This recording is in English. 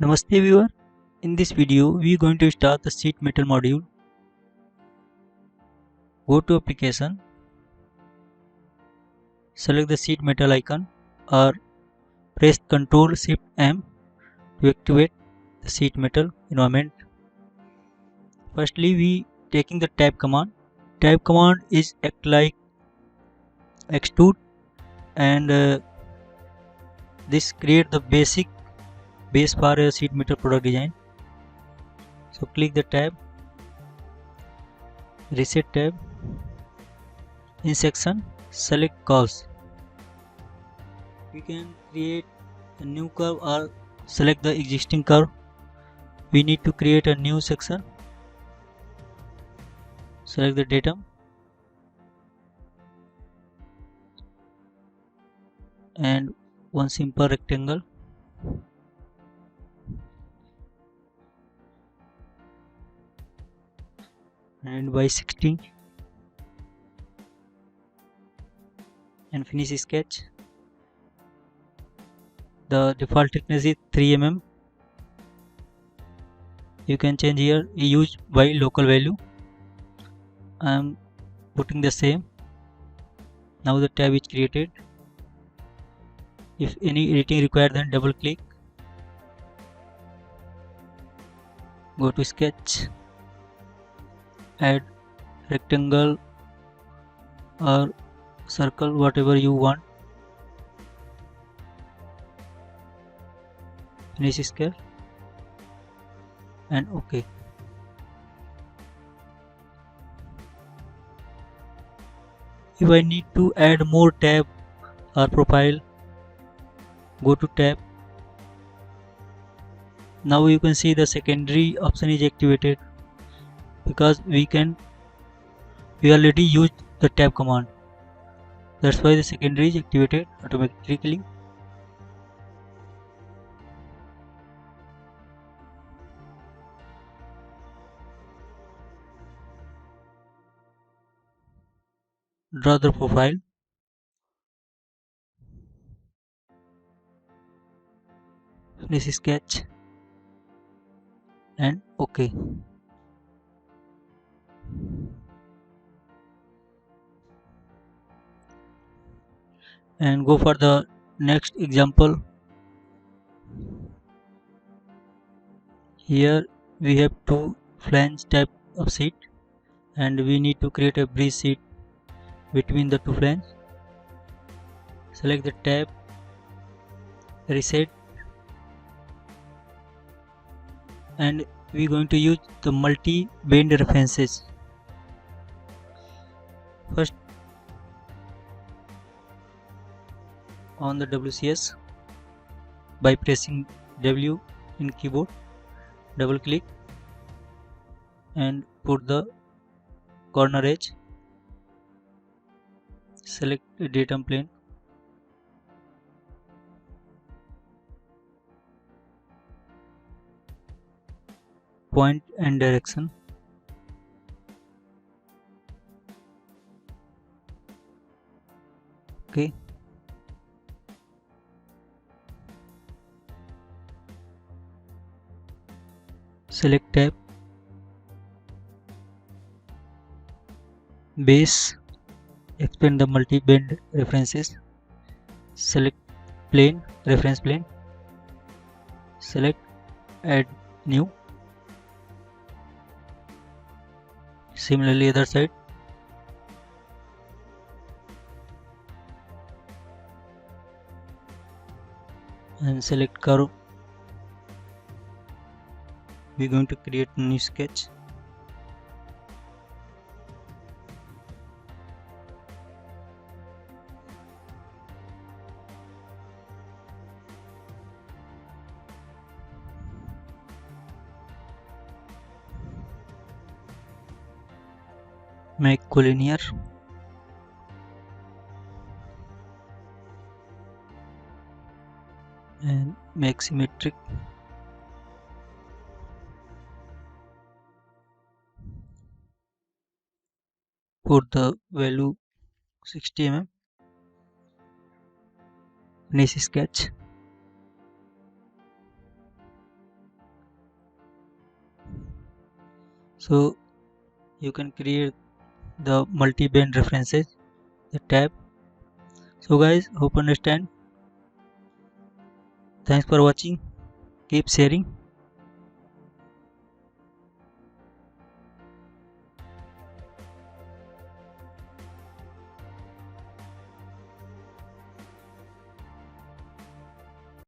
Namaste viewer, in this video we are going to start the sheet metal module. Go to application, select the sheet metal icon or press Ctrl Shift M to activate the sheet metal environment. Firstly we taking the tab command. Tab command is act like extrude and this create the base for a sheet metal product design. So click the tab, reset tab, in section select curves. We can create a new curve or select the existing curve. We need to create a new section. Select the datum and one simple rectangle. And by 16 and finish sketch. The default thickness is 3 mm. You can change here, use by local value. I am putting the same. Now the tab is created. If any editing required, then double click. Go to sketch, add rectangle or circle, whatever you want. Finish scale and OK. If I need to add more tab or profile, go to tab. Now you can see the secondary option is activated because we already used the tab command. That's why the secondary is activated automatically. Draw the profile. Finish sketch and OK. And go for the next example. Here we have two flange type of sheet and we need to create a bridge sheet between the two flanges. Select the tab, reset, and we are going to use the multi-bend references. First on the WCS by pressing W in keyboard, double click and put the corner edge. Select the datum plane. Point and direction. Okay. Select tab, base, expand the multi-bend references. Select plane, reference plane. Select add new. Similarly other side. And select curve. We are going to create a new sketch. Make collinear. And make symmetric. Put the value 60 mm. Finish sketch. So you can create the multi-band references, the tab. So guys, hope you understand. Thanks for watching. Keep sharing.